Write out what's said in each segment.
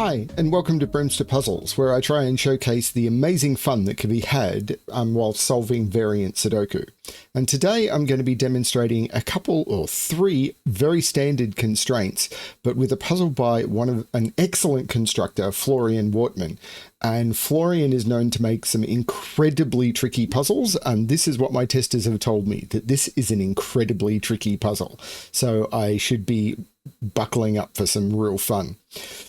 Hi, and welcome to BremSter Puzzles, where I try and showcase the amazing fun that can be had while solving variant Sudoku. And today I'm going to be demonstrating a couple or three very standard constraints, but with a puzzle by an excellent constructor, Florian Wortmann. And Florian is known to make some incredibly tricky puzzles, and this is what my testers have told me, that this is an incredibly tricky puzzle. So I should be buckling up for some real fun.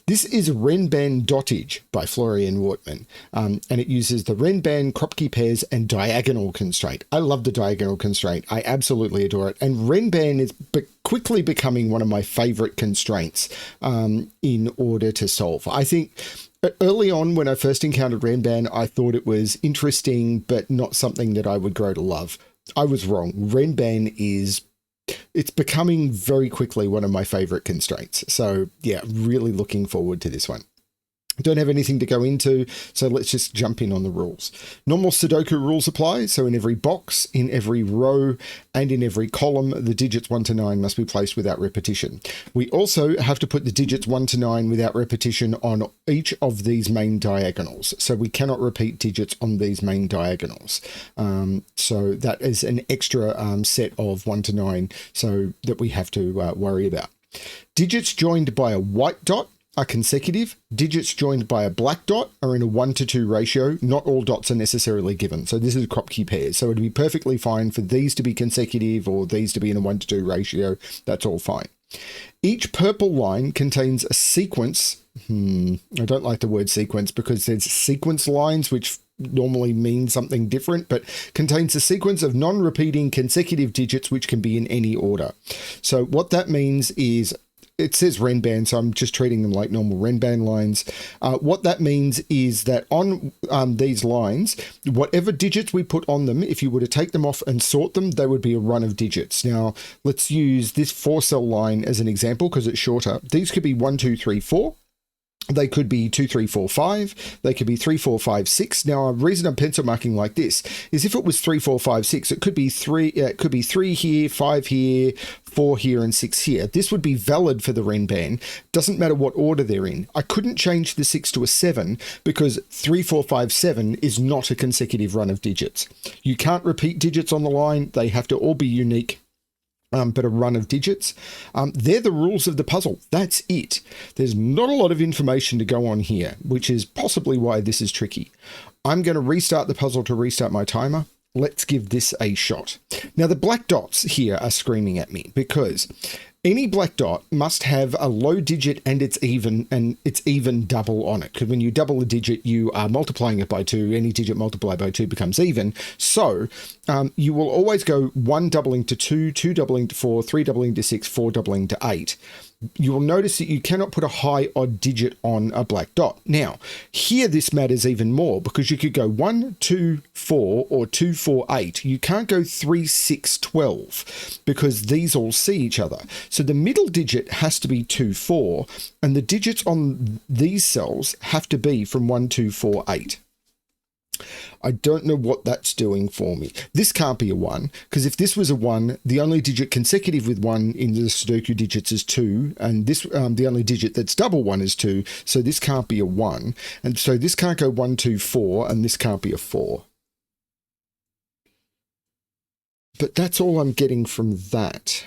This is Renban Dottage by Florian Wortmann, and it uses the Renban, Kropki Pairs and diagonal constraint. I love the diagonal constraint. I absolutely adore it. And Renban is quickly becoming one of my favorite constraints in order to solve. I think early on when I first encountered Renban, I thought it was interesting, but not something that I would grow to love. I was wrong. Renban it's becoming very quickly one of my favorite constraints. So yeah, really looking forward to this one. I don't have anything to go into, so let's just jump in on the rules. Normal Sudoku rules apply. So in every box, in every row, and in every column, the digits 1 to 9 must be placed without repetition. We also have to put the digits 1 to 9 without repetition on each of these main diagonals. So we cannot repeat digits on these main diagonals. So that is an extra set of 1 to 9 so that we have to worry about. Digits joined by a white dot are consecutive. Digits joined by a black dot are in a 1 to 2 ratio. Not all dots are necessarily given. So this is Kropki pairs. So it'd be perfectly fine for these to be consecutive or these to be in a 1 to 2 ratio. That's all fine. Each purple line contains a sequence. I don't like the word sequence because there's sequence lines which normally mean something different, but contains a sequence of non-repeating consecutive digits which can be in any order. So what that means is, it says Renban, so I'm just treating them like normal Renban lines. What that means is that on these lines, whatever digits we put on them, if you were to take them off and sort them, they would be a run of digits. Now, let's use this 4-cell line as an example because it's shorter. These could be 1, 2, 3, 4. They could be 2, 3, 4, 5. They could be 3, 4, 5, 6. Now, a reason I'm pencil marking like this is if it was 3, 4, 5, 6, it could be 3. It could be 3 here, 5 here, 4 here, and 6 here. This would be valid for the Renban. Doesn't matter what order they're in. I couldn't change the 6 to a 7 because 3, 4, 5, 7 is not a consecutive run of digits. You can't repeat digits on the line. They have to all be unique. But a run of digits. They're the rules of the puzzle. That's it. There's not a lot of information to go on here, which is possibly why this is tricky. I'm going to restart the puzzle to restart my timer. Let's give this a shot. Now, the black dots here are screaming at me because any black dot must have a low digit and it's even double on it. Because when you double a digit, you are multiplying it by 2. Any digit multiplied by 2 becomes even. So you will always go 1 doubling to 2, 2 doubling to 4, 3 doubling to 6, 4 doubling to 8. You will notice that you cannot put a high odd digit on a black dot. Now, here this matters even more because you could go 1, 2, 4 or 2, 4, 8. You can't go 3, 6, 12 because these all see each other. So the middle digit has to be 2, 4 and the digits on these cells have to be from 1, 2, 4, 8. I don't know what that's doing for me. This can't be a 1, because if this was a 1, the only digit consecutive with 1 in the Sudoku digits is 2, and this the only digit that's double 1 is 2, so this can't be a 1. And so this can't go 1, 2, 4, and this can't be a 4. But that's all I'm getting from that.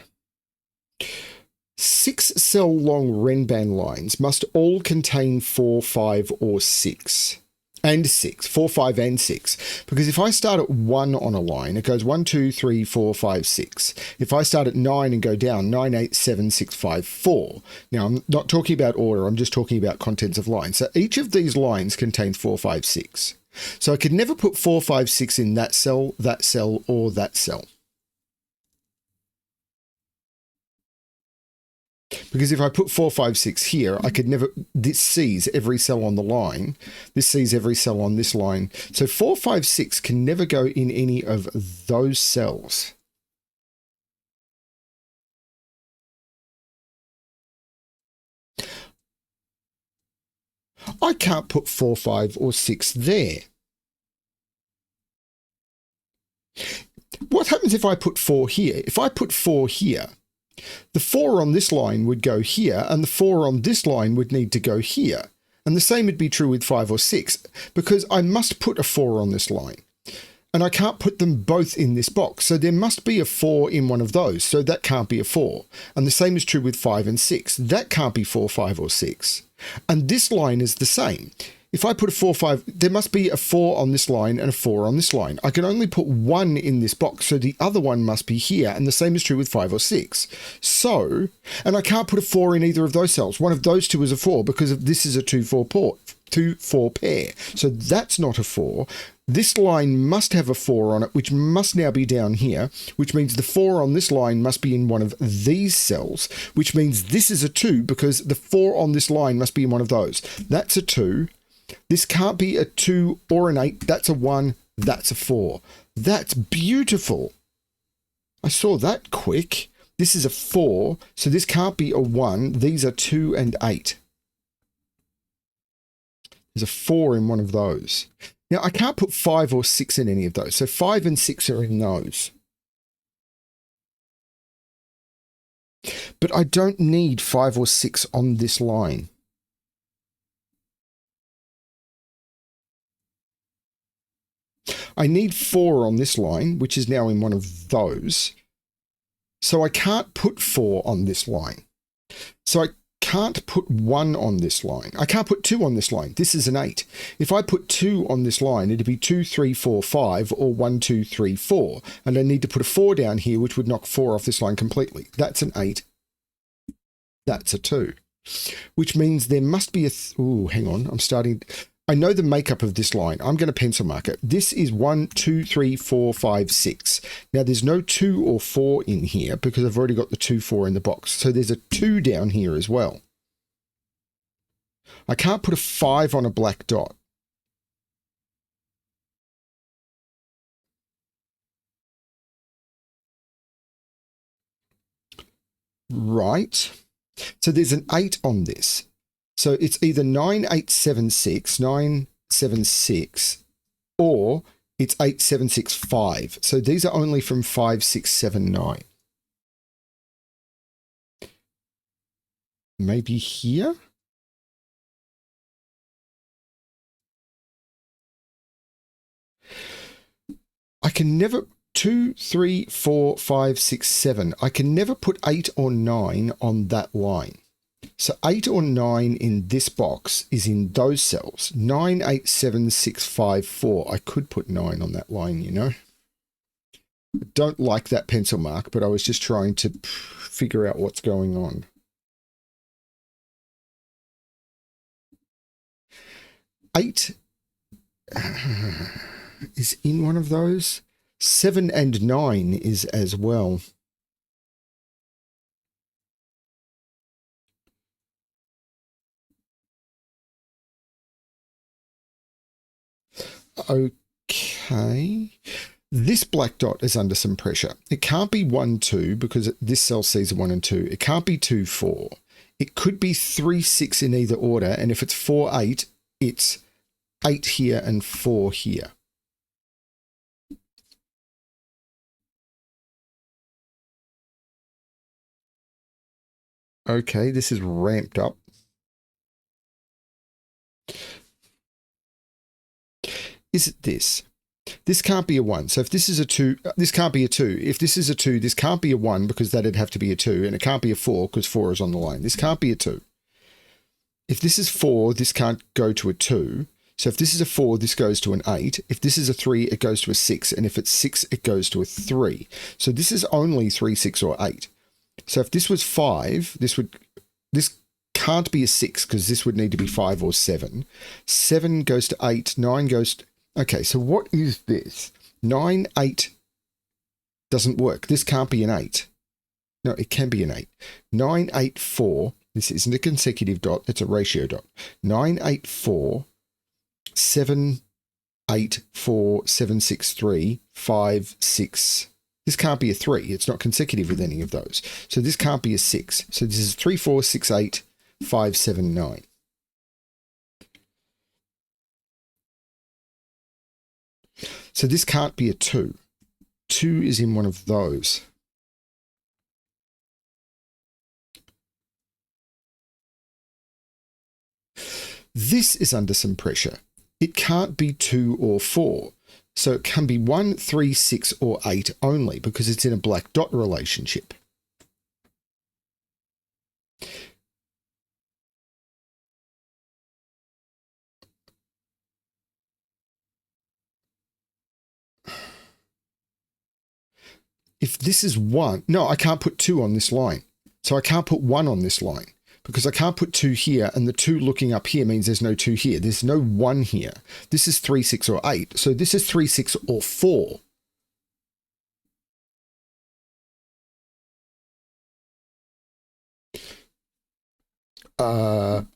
6-cell long Renban lines must all contain 4, 5, or 6. And 6, 4, 5, and 6. Because if I start at 1 on a line, it goes 1, 2, 3, 4, 5, 6. If I start at 9 and go down, 9, 8, 7, 6, 5, 4. Now, I'm not talking about order, I'm just talking about contents of lines. So each of these lines contains 4, 5, 6. So I could never put 4, 5, 6 in that cell, or that cell. Because if I put 4, 5, 6 here, I could never, this sees every cell on the line. This sees every cell on this line. So 4, 5, 6 can never go in any of those cells. I can't put 4, 5, or 6 there. What happens if I put 4 here? If I put 4 here, the 4 on this line would go here, and the 4 on this line would need to go here. And the same would be true with 5 or 6, because I must put a 4 on this line. And I can't put them both in this box. So there must be a 4 in one of those. So that can't be a 4. And the same is true with 5 and 6. That can't be 4, 5, or 6. And this line is the same. If I put a 4, 5, there must be a 4 on this line and a 4 on this line. I can only put one in this box, so the other one must be here, and the same is true with 5 or 6. So, and I can't put a 4 in either of those cells. One of those two is a 4 because this is a 2, 4 pair. So that's not a 4. This line must have a 4 on it, which must now be down here, which means the 4 on this line must be in one of these cells, which means this is a 2 because the 4 on this line must be in one of those. That's a 2. This can't be a 2 or an 8. That's a 1. That's a 4. That's beautiful. I saw that quick. This is a 4, so this can't be a 1. These are 2 and 8. There's a 4 in one of those. Now, I can't put 5 or 6 in any of those, so 5 and 6 are in those. But I don't need 5 or 6 on this line. I need 4 on this line, which is now in one of those. So I can't put 4 on this line. So I can't put 1 on this line. I can't put 2 on this line. This is an 8. If I put 2 on this line, it'd be 2, 3, 4, 5, or 1, 2, 3, 4. And I need to put a 4 down here, which would knock 4 off this line completely. That's an 8. That's a 2. Which means there must be a... Ooh, hang on. I'm starting... I know the makeup of this line. I'm going to pencil mark it. This is 1, 2, 3, 4, 5, 6. Now, there's no 2 or 4 in here because I've already got the 2, 4 in the box. So there's a 2 down here as well. I can't put a 5 on a black dot. Right. So there's an 8 on this. So it's either 9876, 976, or it's 8765. So these are only from 5, 6, 7, 9. Maybe here? I can never... 2, 3, 4, 5, 6, 7. I can never put 8 or 9 on that line. So 8 or 9 in this box is in those cells. 9, 8, 7, 6, 5, 4. I could put 9 on that line, you know. I don't like that pencil mark, but I was just trying to figure out what's going on. Eight is in one of those. 7 and 9 is as well. Okay. This black dot is under some pressure. It can't be 1, 2 because this cell sees a 1 and 2. It can't be 2, 4. It could be 3, 6 in either order. And if it's 4, 8, it's 8 here and 4 here. Okay, this is ramped up. Is it this? This can't be a 1. So if this is a 2, this can't be a 2. If this is a 2, this can't be a 1 because that'd have to be a 2. And it can't be a 4 because 4 is on the line. This can't be a 2. If this is 4, this can't go to a 2. So if this is a 4, this goes to an 8. If this is a 3, it goes to a 6. And if it's 6, it goes to a 3. So this is only 3, 6, or 8. So if this was 5, this can't be a 6 because this would need to be 5 or 7. 7 goes to 8. 9 goes to... Okay, so what is this? 9, 8 doesn't work. This can't be an 8. No, it can be an 8. 9, 8, 4. This isn't a consecutive dot. It's a ratio dot. 9, 8, 4. 7, 8, 4, 7, 6, 3, 5, 6. This can't be a 3. It's not consecutive with any of those. So this can't be a 6. So this is 3, 4, 6, 8, 5, 7, 9. So this can't be a 2. 2 is in one of those. This is under some pressure. It can't be 2 or 4. So it can be 1, 3, 6, or 8 only because it's in a black dot relationship. If this is 1, no, I can't put 2 on this line. So I can't put 1 on this line because I can't put 2 here, and the 2 looking up here means there's no 2 here. There's no 1 here. This is 3, 6, or 8. So this is 3, 6, or 4.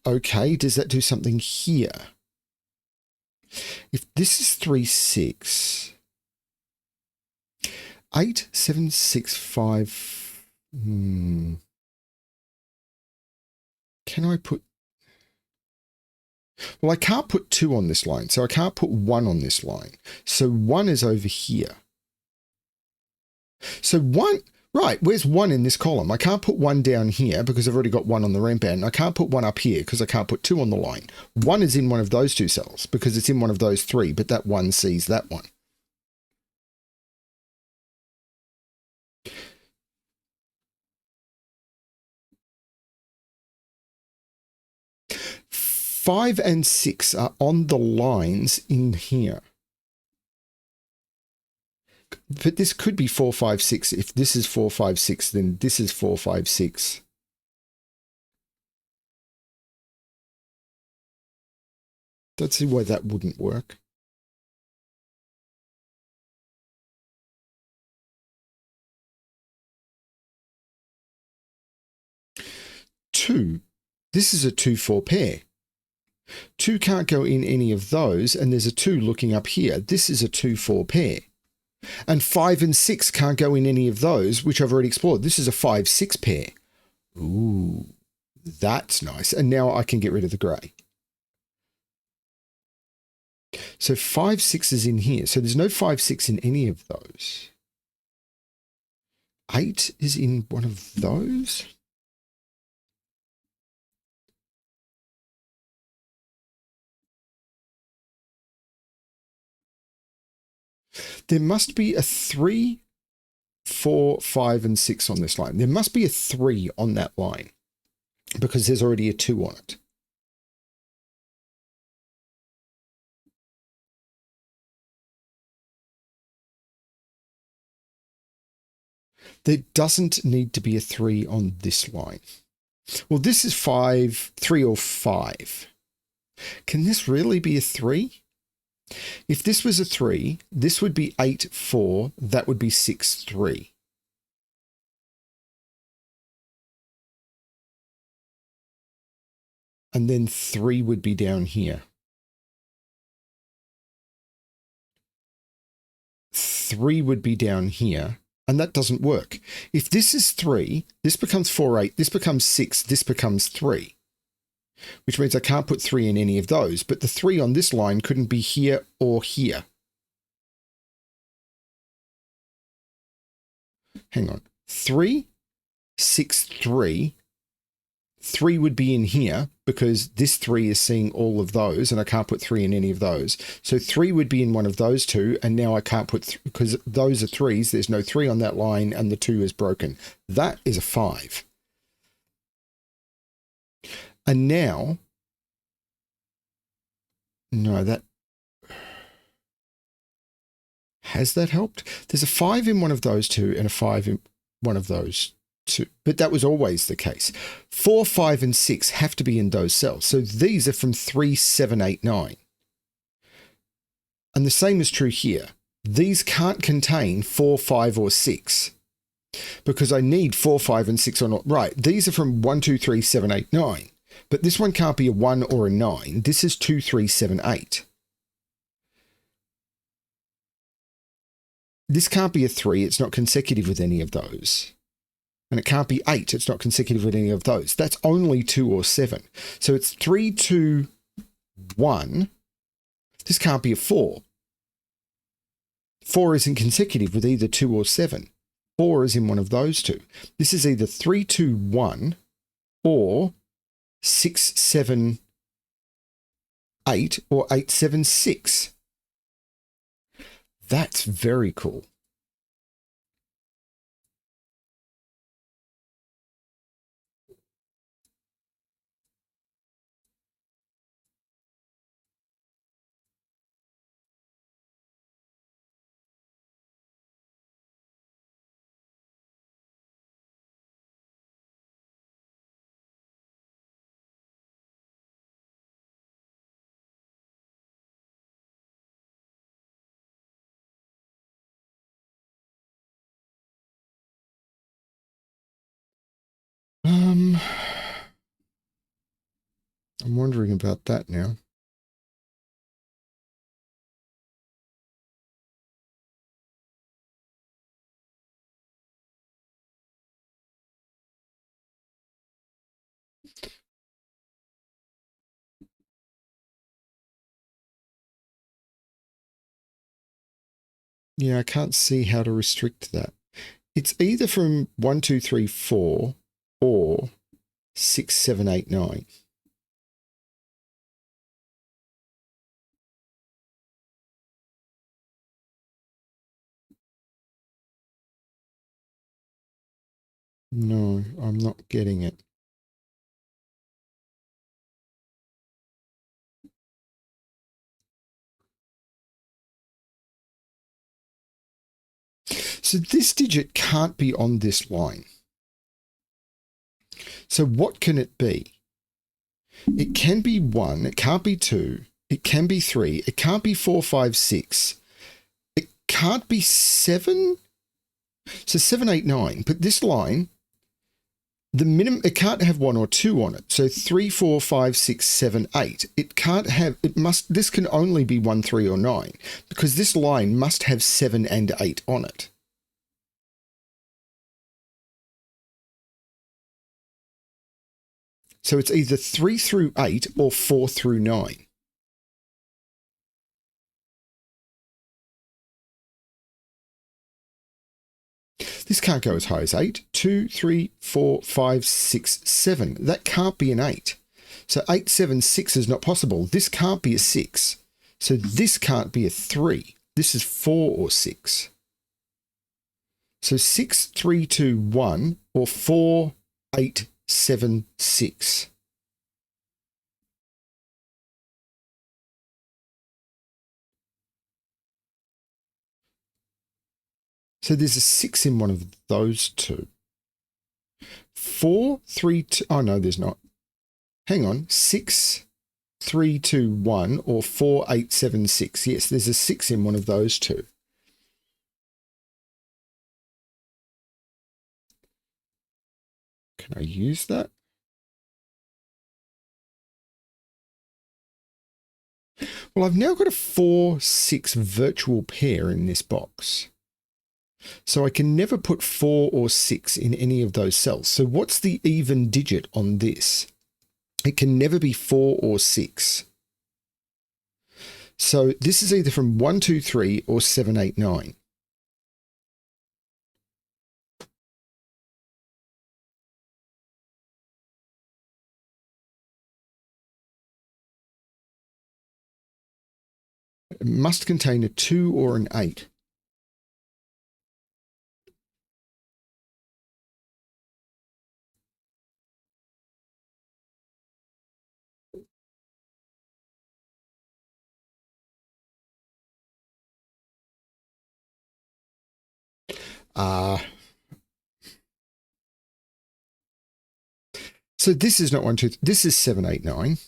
Okay, does that do something here? If this is 3, 6... 8, 7, 6, 5. Can I put... Well, I can't put 2 on this line, so I can't put 1 on this line. So 1 is over here. So 1... Right, where's 1 in this column? I can't put 1 down here because I've already got 1 on the Renban. I can't put 1 up here because I can't put 2 on the line. 1 is in one of those 2 cells because it's in one of those 3, but that 1 sees that one. Five and 6 are on the lines in here. But this could be 4, 5, 6. If this is 4, 5, 6, then this is 4, 5, 6. Don't see why that wouldn't work. Two. This is a 2-4 pair. 2 can't go in any of those, and there's a 2 looking up here. This is a 2-4 pair. And 5 and 6 can't go in any of those, which I've already explored. This is a 5-6 pair. Ooh, that's nice. And now I can get rid of the grey. So 5, 6 is in here. So there's no 5, 6 in any of those. 8 is in one of those. There must be a 3, 4, 5, and 6 on this line. There must be a 3 on that line because there's already a 2 on it. There doesn't need to be a 3 on this line. Well, this is 5, 3 or 5. Can this really be a 3? If this was a 3, this would be 8, 4. That would be 6, 3. And then 3 would be down here. 3 would be down here. And that doesn't work. If this is 3, this becomes 4, 8. This becomes 6. This becomes 3. Which means I can't put 3 in any of those. But the 3 on this line couldn't be here or here. Hang on. 3, 6, 3. 3 would be in here because this 3 is seeing all of those and I can't put 3 in any of those. So 3 would be in one of those 2 and now I can't put, because those are 3s, there's no 3 on that line and the 2 is broken. That is a 5. And now, no, that, has that helped? There's a 5 in one of those 2 and a 5 in one of those 2, but that was always the case. 4, 5, and 6 have to be in those cells. So these are from 3, 7, 8, 9. And the same is true here. These can't contain 4, 5, or 6 because I need 4, 5, and 6 or not. Right, these are from 1, 2, 3, 7, 8, 9. But this one can't be a 1 or a 9. This is 2, 3, 7, 8. This can't be a 3. It's not consecutive with any of those. And it can't be 8. It's not consecutive with any of those. That's only 2 or 7. So it's 3, 2, 1. This can't be a 4. 4 isn't consecutive with either 2 or 7. 4 is in one of those 2. This is either 3, 2, 1 or 6, 7, 8 or 876. That's very cool. I'm wondering about that now. Yeah, I can't see how to restrict that. It's either from 1, 2, 3, 4 or 6, 7, 8, 9. No, I'm not getting it. So this digit can't be on this line. So what can it be? It can be 1, it can't be 2, it can be 3, it can't be 4, 5, 6, it can't be 7. So 7, 8, 9, but this line, the minimum, it can't have 1 or 2 on it. So 3, 4, 5, 6, 7, 8. It can't have, it must, this can only be 1, 3 or 9 because this line must have 7 and 8 on it. So it's either 3 through 8 or 4 through 9. This can't go as high as 8. 2, 3, 4, 5, 6, 7. That can't be an 8. So 8, 7, 6 is not possible. This can't be a 6. So this can't be a 3. This is 4 or 6. So 6, 3, 2, 1 or 4, 8, 7, 6. So there's a 6 in one of those two. 4, 3, 2, oh no, there's not. Hang on, 6, 3, 2, 1 or 4, 8, 7, 6. Yes, there's a 6 in one of those two. Can I use that? Well, I've now got a 4, 6 virtual pair in this box. So I can never put 4 or 6 in any of those cells. So what's the even digit on this? It can never be 4 or 6. So this is either from 1, 2, 3 or 7, 8, 9. It must contain a 2 or an 8. So this is not 1, 2, this is 7, 8, 9.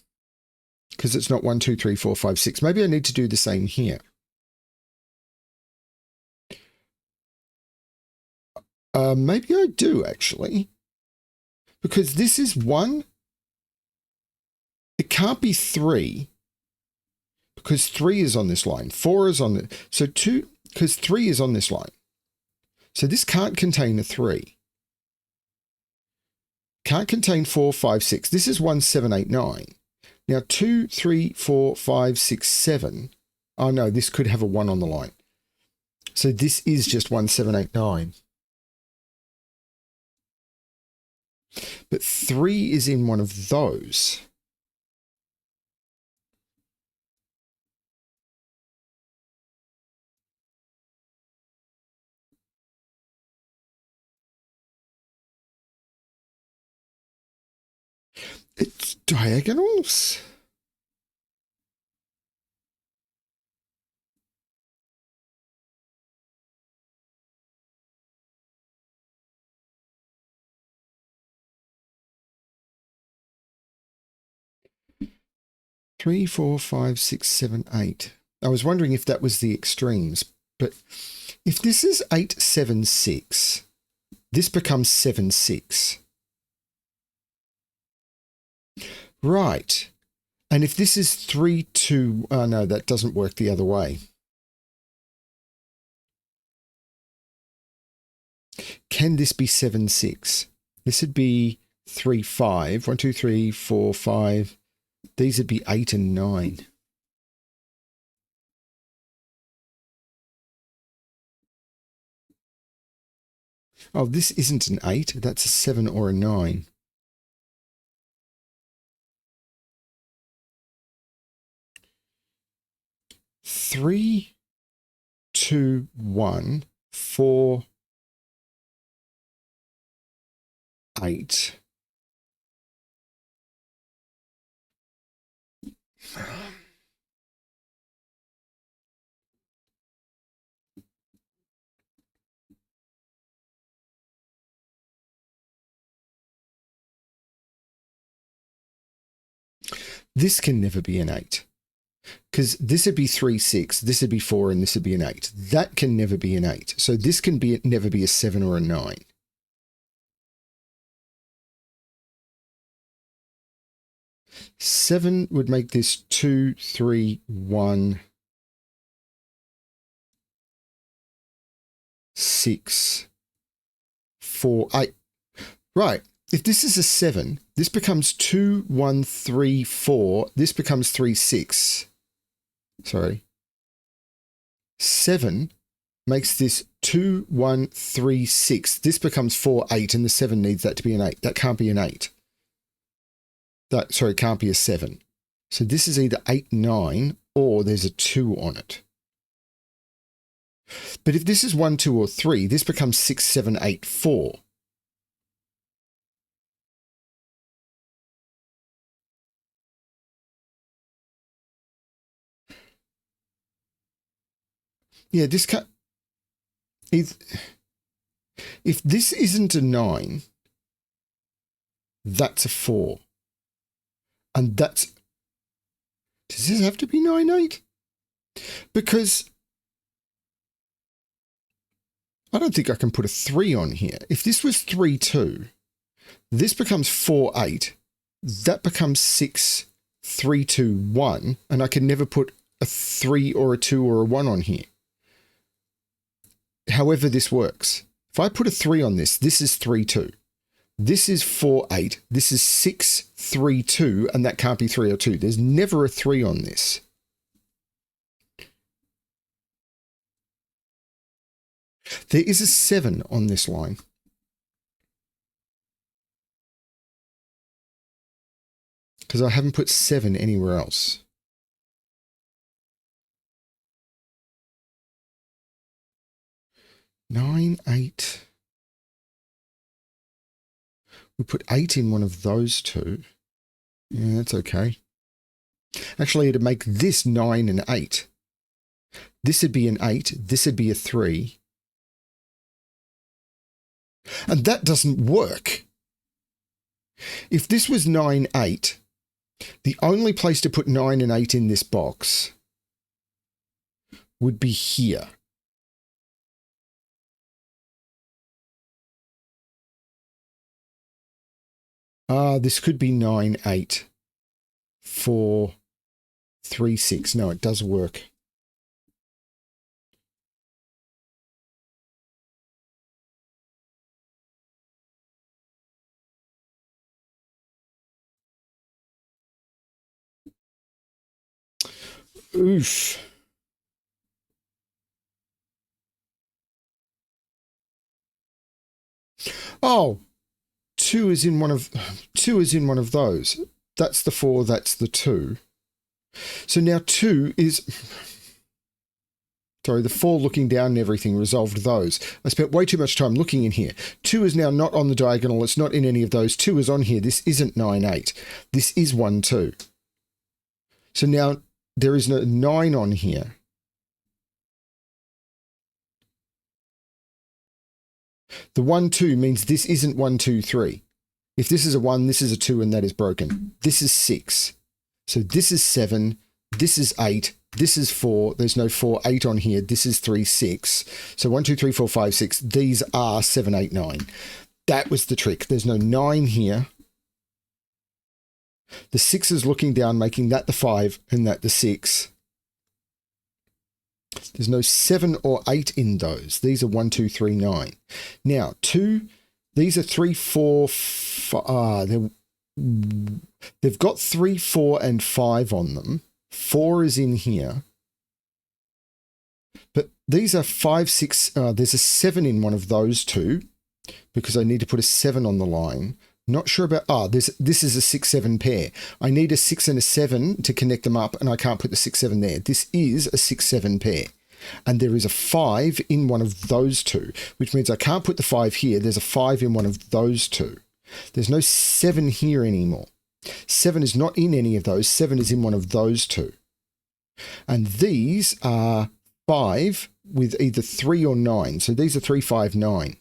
Because it's not 1, 2, 3, 4, 5, 6. Maybe I need to do the same here. Maybe I do, actually. Because this is 1. It can't be 3. Because 3 is on this line. 4 is on the... So 2... Because 3 is on this line. So this can't contain a 3. Can't contain 4, 5, 6. This is 1, 7, 8, 9. Now 2, 3, 4, 5, 6, 7. Oh no, this could have a 1 on the line. So this is just 1, 7, 8, 9. But 3 is in one of those. It's diagonals. Three, 4, 5, 6, 7, 8. I was wondering if that was the extremes, but if this is 8, 7, 6, this becomes 7, 6. Right. And if this is 3, 2, oh no, that doesn't work the other way. Can this be 7, 6? This would be 3, 5. 1, 2, 3, 4, 5. These would be 8 and 9. Oh, this isn't an 8. That's a 7 or a 9. Three, 2, 1, 4, 8. This can never be an 8. Because this would be 3, 6, this would be 4, and this would be an 8. That can never be an 8. So this can be never be a 7 or a 9. Seven would make this 2, 3, 1, 6, 4, 8. Right. If this is a 7, this becomes 2, 1, 3, 4. This becomes 3, 6. Sorry. 7 makes this 2, 1, 3, 6. This becomes 4, 8, and the 7 needs that to be an 8. That can't be an 8. That, sorry, can't be a 7. So this is either 8, 9, or there's a 2 on it. But if this is 1, 2, or 3, this becomes 6, 7, 8, 4. Yeah, this can't... If this isn't a 9, that's a 4. And that's... Does this have to be 9, 8? Because I don't think I can put a 3 on here. If this was 3, 2, this becomes 4, 8. That becomes 6, 3, 2, 1. And I can never put a 3 or a 2 or a 1 on here. However this works. If I put a 3 on this, this is 3, 2. This is 4, 8. This is 6, 3, 2, and that can't be 3 or 2. There's never a 3 on this. There is a 7 on this line. Because I haven't put 7 anywhere else. Nine, 8. We put 8 in one of those two. Yeah, that's okay. Actually, to make this 9 and 8. This would be an 8. This would be a 3. And that doesn't work. If this was 9, 8, the only place to put 9 and 8 in this box would be here. This could be 9, 8, 4, 3, 6. No, it does work. Oof. Oh, 2 is in one of those. That's the 4, that's the 2. So now 2 is Sorry, the 4 looking down and everything resolved those. I spent way too much time looking in here. 2 is now not on the diagonal. It's not in any of those. 2 is on here. This isn't 9, 8. This is 1, 2. So now there is no 9 on here. The 1, 2 means this isn't 1, 2, 3. If this is a 1, this is a 2, and that is broken. This is 6. So this is 7. This is 8. This is 4. There's no 4, 8 on here. This is 3, 6. So 1, 2, 3, 4, 5, 6. These are 7, 8, 9. That was the trick. There's no 9 here. The 6 is looking down, making that the 5 and that the 6. There's no 7 or 8 in those. These are 1, 2, 3, 9. Now, 2, these are 3, 4, 5. They've got 3, 4, and 5 on them. 4 is in here. But these are 5, 6. There's a 7 in one of those two because I need to put a 7 on the line. Not sure about, this is a 6, 7 pair. I need a 6 and a 7 to connect them up, and I can't put the 6, 7 there. This is a 6, 7 pair. And there is a 5 in one of those two, which means I can't put the 5 here. There's a 5 in one of those two. There's no 7 here anymore. 7 is not in any of those. 7 is in one of those two. And these are 5 with either 3 or 9. So these are 3, 5, 9.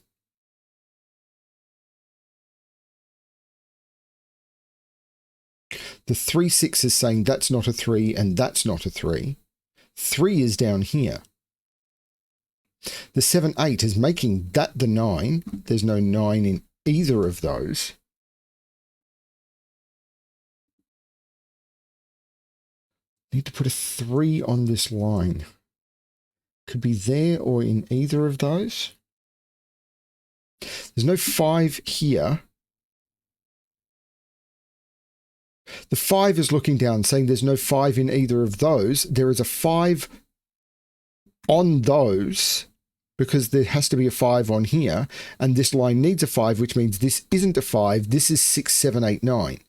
The 3, 6 is saying that's not a 3 and that's not a 3. 3 is down here. The 7, 8 is making that the 9. There's no 9 in either of those. Need to put a 3 on this line. Could be there or in either of those. There's no 5 here. The 5 is looking down, saying there's no 5 in either of those. There is a 5 on those because there has to be a 5 on here. And this line needs a 5, which means this isn't a 5. This is 6, 7, 8, 9.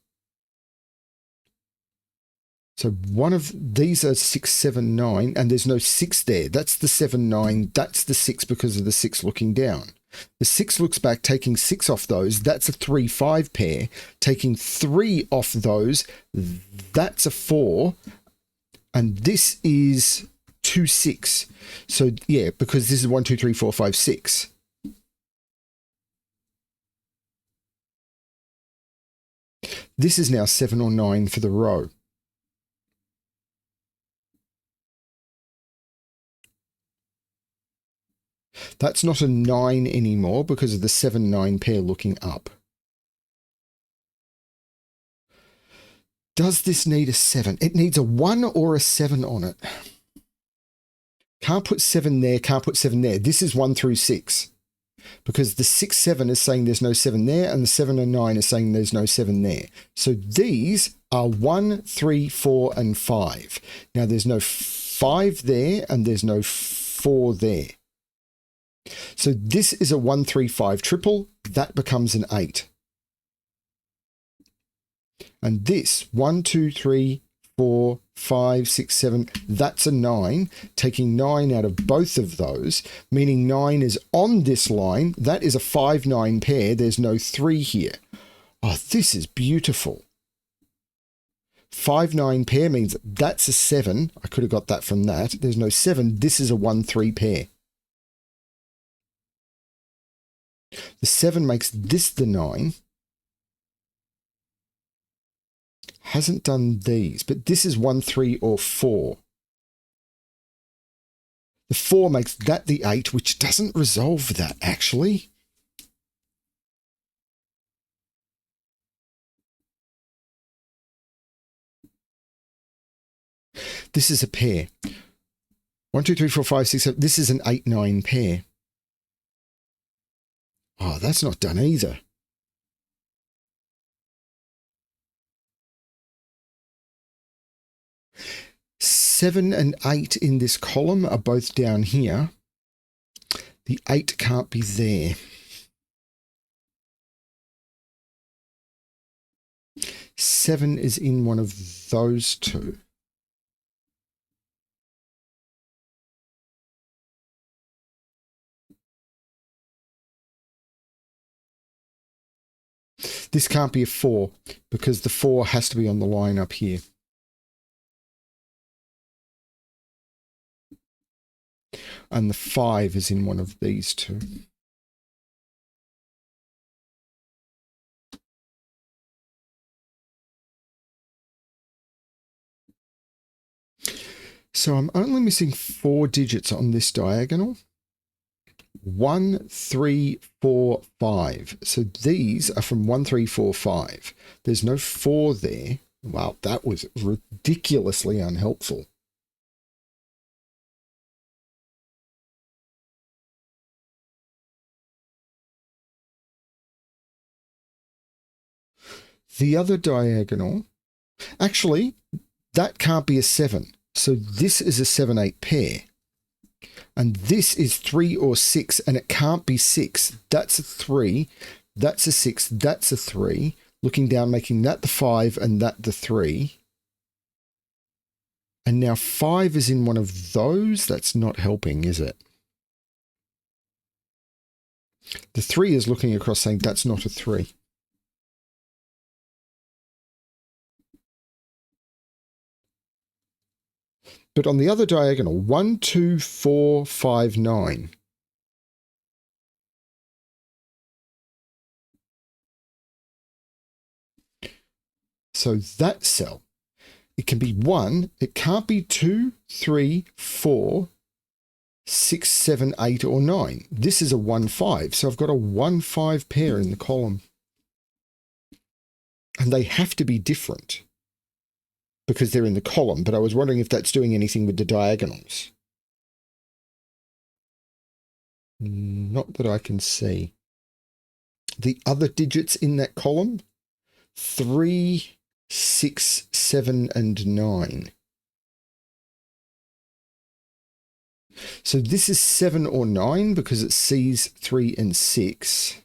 So one of these are 6, 7, 9, and there's no 6 there. That's the 7, 9. That's the 6 because of the 6 looking down. The 6 looks back, taking 6 off those. That's a 3, 5 pair. Taking 3 off those, that's a 4. And this is 2, 6. So, yeah, because this is 1, 2, 3, 4, 5, 6. This is now 7 or 9 for the row. That's not a 9 anymore because of the 7, 9 pair looking up. Does this need a 7? It needs a 1 or a 7 on it. Can't put 7 there, can't put 7 there. This is 1 through 6. Because the 6, 7 is saying there's no 7 there, and the 7 and 9 is saying there's no 7 there. So these are 1, 3, 4, and 5. Now there's no 5 there, and there's no 4 there. So this is a 1, 3, 5 triple. That becomes an 8. And this 1, 2, 3, 4, 5, 6, 7, that's a 9. Taking 9 out of both of those, meaning 9 is on this line. That is a 5, 9 pair. There's no 3 here. Oh, this is beautiful. 5, 9 pair means that's a 7. I could have got that from that. There's no 7. This is a 1, 3 pair. The 7 makes this the 9. Hasn't done these, but this is 1, 3, or 4. The 4 makes that the 8, which doesn't resolve that, actually. This is a pair. 1, 2, 3, 4, 5, 6, 7. This is an 8, 9 pair. Oh, that's not done either. Seven and 8 in this column are both down here. The 8 can't be there. 7 is in one of those two. This can't be a 4 because the 4 has to be on the line up here. And the 5 is in one of these two. So I'm only missing 4 digits on this diagonal. 1, 3, 4, 5. So these are from 1, 3, 4, 5. There's no 4 there. Wow, that was ridiculously unhelpful. The other diagonal, actually, that can't be a 7. So this is a 7-8 pair. And this is 3 or 6, and it can't be 6. That's a 3. That's a 6. That's a 3. Looking down, making that the 5 and that the 3. And now 5 is in one of those. That's not helping, is it? The 3 is looking across saying that's not a 3. But on the other diagonal, 1, 2, 4, 5, 9. So that cell, it can be 1, it can't be 2, 3, 4, 6, 7, 8, or 9. This is a 1, 5. So I've got a 1, 5 pair in the column. And they have to be different because they're in the column, but I was wondering if that's doing anything with the diagonals. Not that I can see. The other digits in that column, 3, 6, 7, and 9. So this is 7 or 9 because it sees 3 and 6.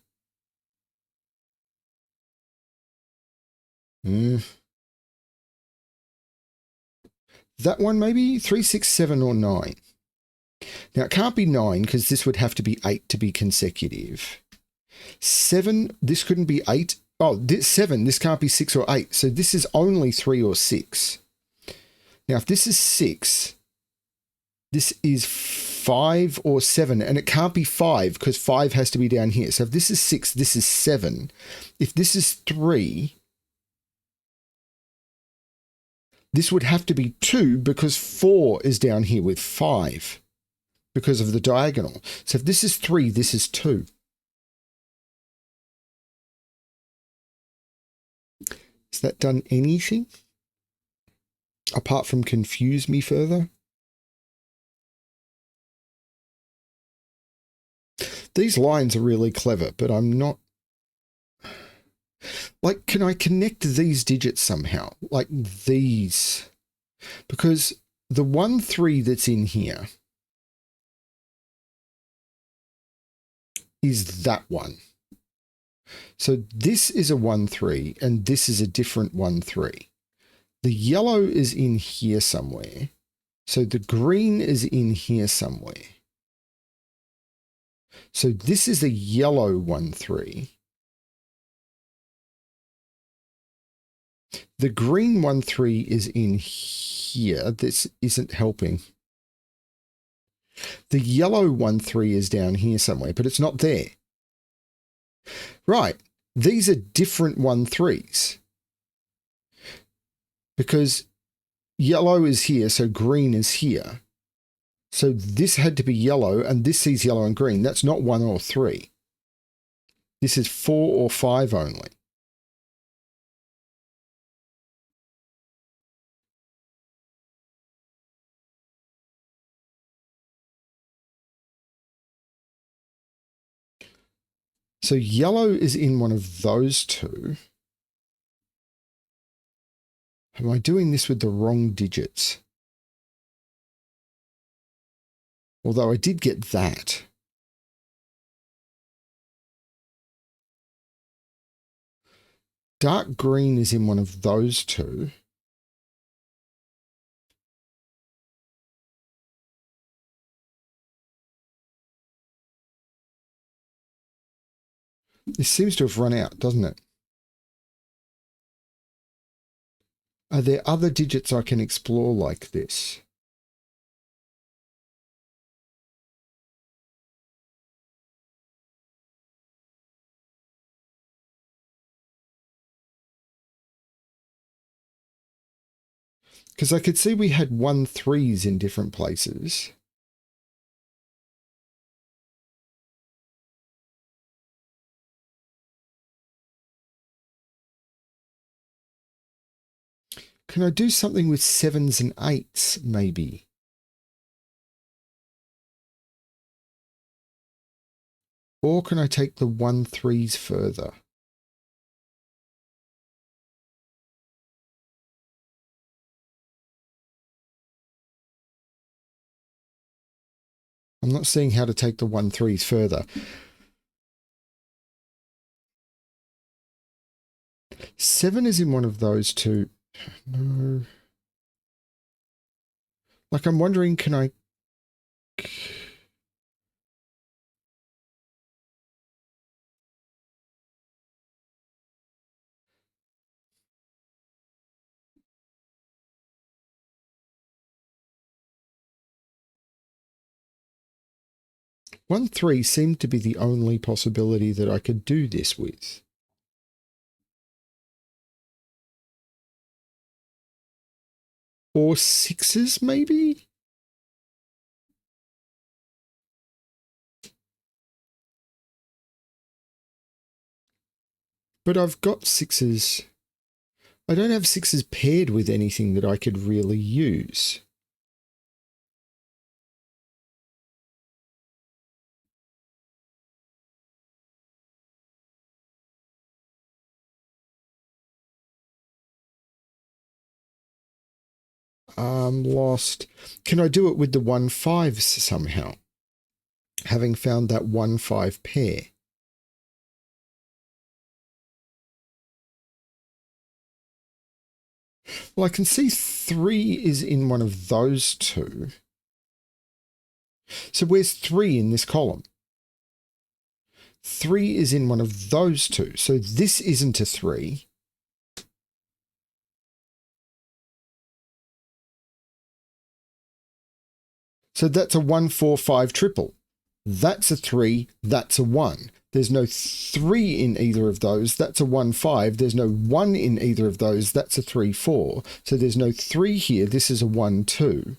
That one maybe 3, 6, 7, or 9. Now it can't be 9 because this would have to be 8 to be consecutive. 7, this couldn't be 8. Oh, this 7, this can't be 6 or 8. So this is only 3 or 6. Now if this is 6, this is 5 or 7, and it can't be 5 because 5 has to be down here. So if this is 6, this is 7. If this is 3, this would have to be 2 because 4 is down here with 5 because of the diagonal. So if this is 3, this is 2. Has that done anything apart from confuse me further? These lines are really clever, but I'm not... Like, can I connect these digits somehow? Like these. Because the 1, 3 that's in here is that one. So this is a 1, 3, and this is a different 1, 3. The yellow is in here somewhere. So the green is in here somewhere. So this is a yellow 1, 3. The green 1, 3 is in here. This isn't helping. The yellow 1, 3 is down here somewhere, but it's not there. Right. These are different 1, 3s. Because yellow is here, so green is here. So this had to be yellow, and this sees yellow and green. That's not 1 or 3. This is 4 or 5 only. So yellow is in one of those two. Am I doing this with the wrong digits? Although I did get that. Dark green is in one of those two. This seems to have run out, doesn't it? Are there other digits I can explore like this? Because I could see we had 1-3s in different places. Can I do something with 7s and 8s, maybe? Or can I take the 1-3s further? I'm not seeing how to take the 1-3s further. 7 is in one of those two. No. Like, I'm wondering, can I... 1-3 seemed to be the only possibility that I could do this with. Or 6s, maybe? But I've got 6s. I don't have 6s paired with anything that I could really use. I'm lost. Can I do it with the 1-5s somehow? Having found that 1-5 pair. Well, I can see 3 is in one of those two. So where's 3 in this column? 3 is in one of those two. So this isn't a 3. So that's a 1-4-5 triple. That's a 3, that's a 1. There's no 3 in either of those. That's a 1-5. There's no 1 in either of those. That's a 3-4. So there's no 3 here. This is a 1-2.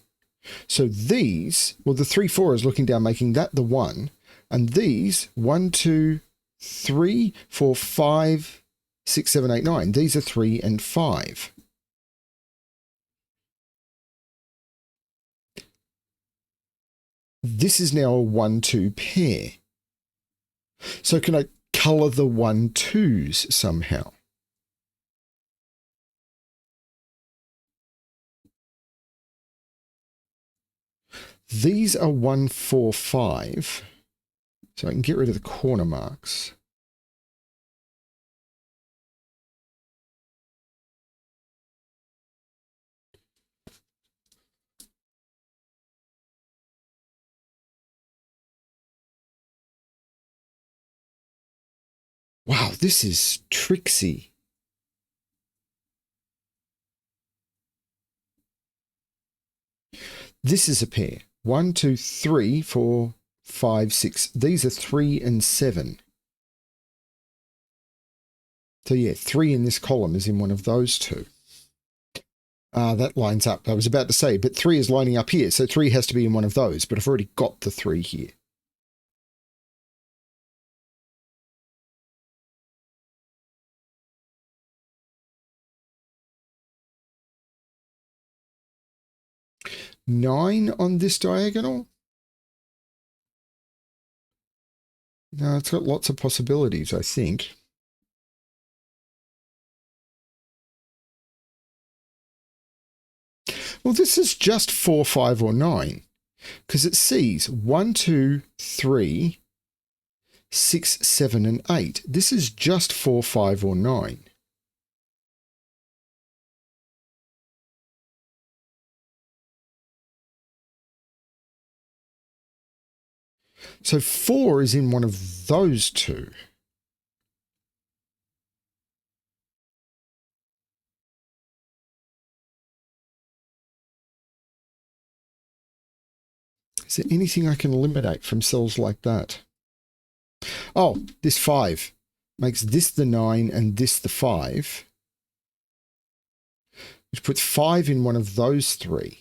So these, well, the 3-4 is looking down, making that the 1. And these, 1, 2, 3, 4, 5, 6, 7, 8, 9. These are 3 and 5. This is now a 1-2 pair. So can I colour the 1-2s somehow? These are 1-4-5. So I can get rid of the corner marks. Wow, this is tricksy. This is a pair. 1, 2, 3, 4, 5, 6. These are 3 and 7. So yeah, 3 in this column is in one of those two. That lines up. I was about to say, but 3 is lining up here, so 3 has to be in one of those, but I've already got the 3 here. Nine on this diagonal? No, it's got lots of possibilities, I think. Well, this is just 4, 5, or 9, because it sees 1, 2, 3, 6, 7, and 8. This is just 4, 5, or 9. So 4 is in one of those two. Is there anything I can eliminate from cells like that? Oh, this 5 makes this the 9 and this the 5. Which puts 5 in one of those 3.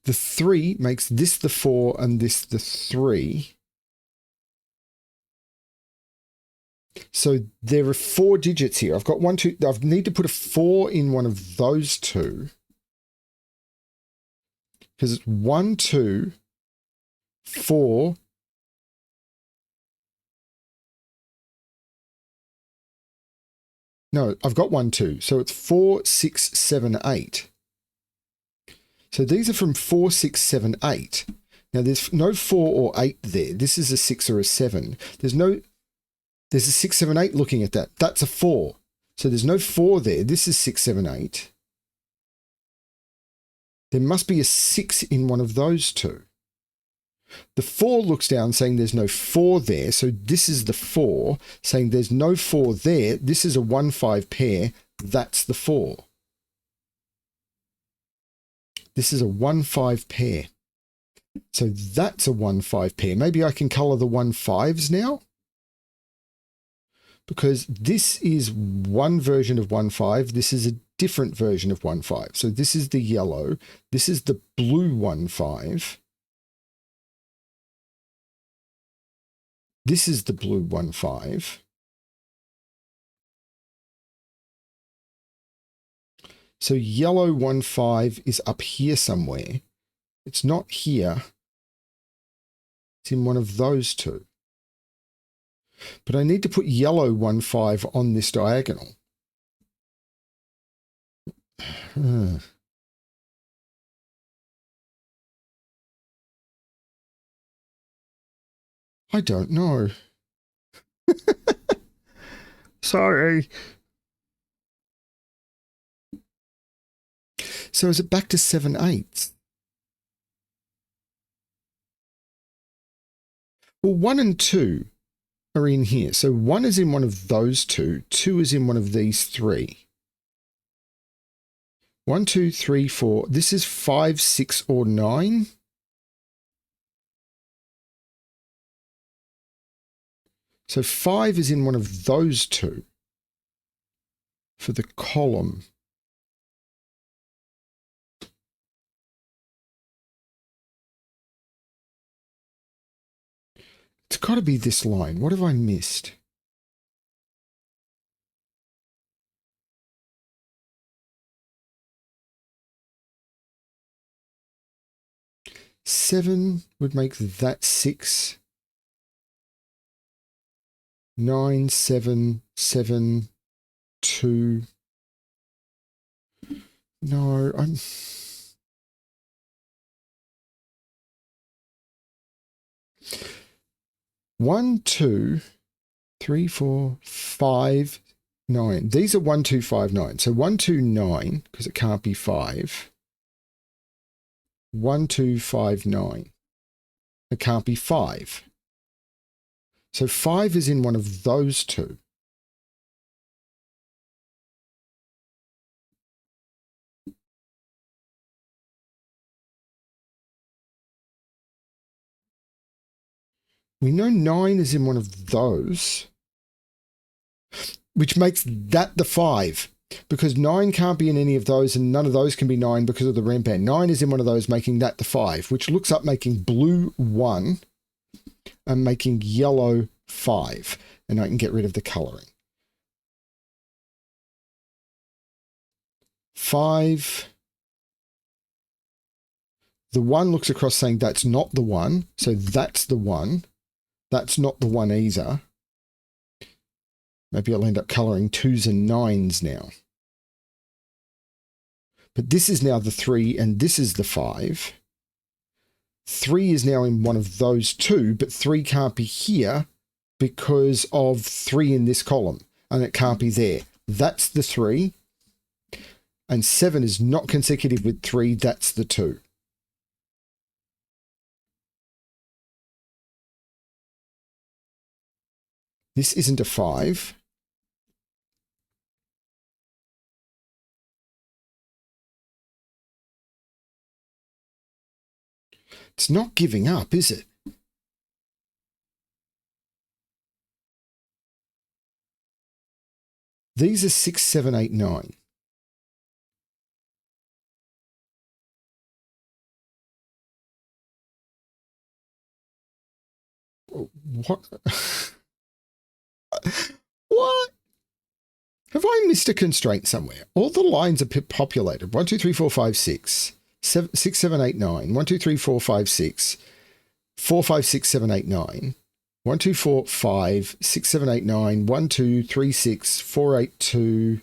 The 3 makes this the 4 and this the 3. So there are 4 digits here. I've got 1, 2. I need to put a 4 in one of those 2. Because it's 1, 2, 4. No, I've got 1, 2. So it's 4, 6, 7, 8. So these are from 4, 6, 7, 8. Now there's no 4 or 8 there. This is a 6 or a 7. There's a 6, 7, 8 looking at that. That's a 4. So there's no 4 there. This is 6, 7, 8. There must be a 6 in one of those 2. The 4 looks down saying there's no 4 there. So this is the 4 saying there's no 4 there. This is a 1, 5 pair. That's the 4. This is a 1, 5 pair. So that's a 1, 5 pair. Maybe I can color the 1, 5s now. Because this is one version of 1, 5. This is a different version of 1, 5. So this is the yellow. This is the blue 1, 5. This is the blue 1, 5. So yellow 1, 5 is up here somewhere. It's not here. It's in one of those 2. But I need to put yellow 1, 5 on this diagonal. I don't know. Sorry. So is it back to 7, 8? Well, 1 and 2 are in here. So 1 is in one of those 2. 2 is in one of these 3. 1, 2, 3, 4. This is 5, 6, or 9. So 5 is in one of those 2 for the column. It's got to be this line. What have I missed? Seven would make that 6. 9, 7, 7, 2. No, I'm... One, 2, 3, 4, 5, 9. These are 1, 2, 5, 9. So 1, 2, 9, because it can't be 5. 1, 2, 5, 9. It can't be 5. So 5 is in one of those 2. We know 9 is in one of those, which makes that the 5, because 9 can't be in any of those, and none of those can be 9 because of the Renban. 9 is in one of those, making that the 5, which looks up making blue 1 and making yellow 5, and I can get rid of the colouring. 5. The 1 looks across saying that's not the 1, so that's the 1. That's not the 1 either. Maybe I'll end up colouring 2s and 9s now. But this is now the 3 and this is the 5. 3 is now in one of those 2, but 3 can't be here because of 3 in this column, and it can't be there. That's the 3. And 7 is not consecutive with 3. That's the 2. This isn't a 5. It's not giving up, is it? These are 6, 7, 8, 9. What? What? Have I missed a constraint somewhere? All the lines are populated. 1, 2, 3, 4, 5, 6. 6, 7, 8, 9. 1, 2, 3, 4, 5, 6. 4, 5, 6, 7, 8, 9. 1, 2, 4, 5, 6, 7, 8, 9. 1, 2, 3, 6, 4, 8, 2.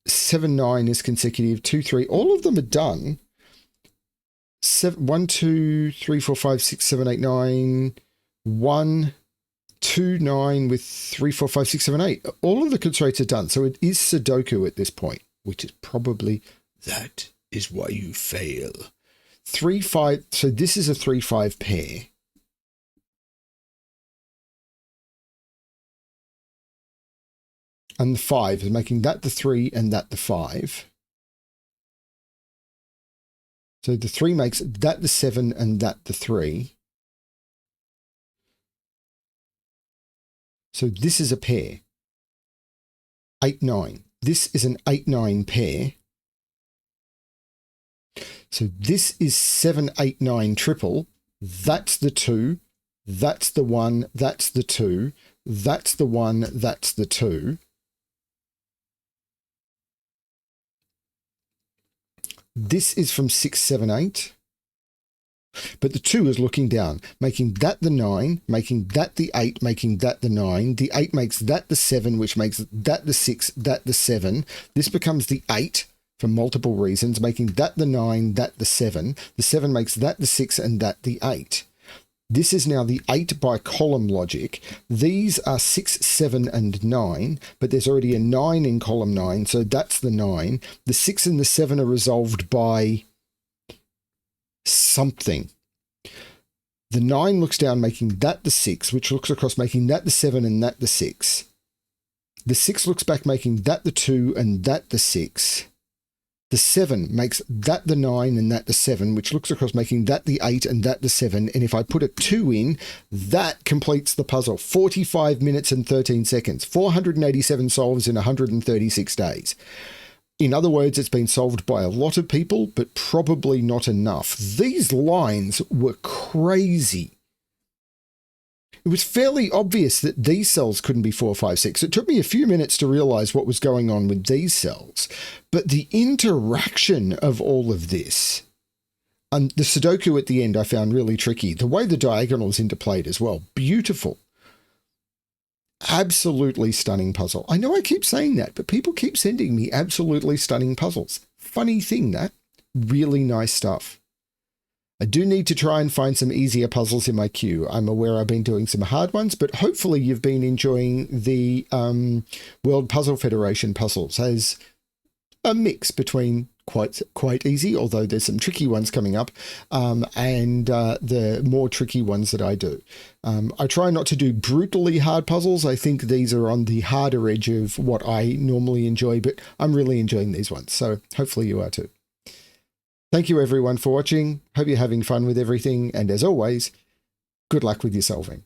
7, 9 is consecutive. 2, 3. All of them are done. 1, 2, 3, 4, 5, 6, 7, 8, 9. 1, 2, 9 with 3, 4, 5, 6, 7, 8. All of the constraints are done. So it is Sudoku at this point, which is probably, that is why you fail. 3, 5. So this is a 3, 5 pair. And the 5 is making that the 3 and that the 5. So the 3 makes that the 7 and that the 3. So this is a pair. 8, 9. This is an 8, 9 pair. So this is 7, 8, 9 triple. That's the 2. That's the 1. That's the 2. That's the 1. That's the 2. This is from 6, 7, 8. But the 2 is looking down, making that the 9, making that the 8, making that the 9. The 8 makes that the 7, which makes that the 6, that the 7. This becomes the 8 for multiple reasons, making that the 9, that the 7. The 7 makes that the 6 and that the 8. This is now the 8 by column logic. These are 6, 7, and 9, but there's already a 9 in column 9, so that's the 9. The 6 and the 7 are resolved by something. The 9 looks down, making that the 6, which looks across, making that the 7 and that the 6. The 6 looks back, making that the 2 and that the 6. The 7 makes that the 9 and that the 7, which looks across, making that the 8 and that the 7. And if I put a 2 in, that completes the puzzle. 45 minutes and 13 seconds. 487 solves in 136 days. In other words, it's been solved by a lot of people, but probably not enough. These lines were crazy. It was fairly obvious that these cells couldn't be 4, 5, 6. It took me a few minutes to realize what was going on with these cells. But the interaction of all of this, and the Sudoku at the end I found really tricky. The way the diagonals interplayed as well. Beautiful. Absolutely stunning puzzle. I know I keep saying that, but people keep sending me absolutely stunning puzzles. Funny thing, that. Really nice stuff. I do need to try and find some easier puzzles in my queue. I'm aware I've been doing some hard ones, but hopefully you've been enjoying the World Puzzle Federation puzzles as a mix between quite easy, although there's some tricky ones coming up, and the more tricky ones that I do. I try not to do brutally hard puzzles. I think these are on the harder edge of what I normally enjoy, but I'm really enjoying these ones. So hopefully you are too. Thank you everyone for watching. Hope you're having fun with everything. And as always, good luck with your solving.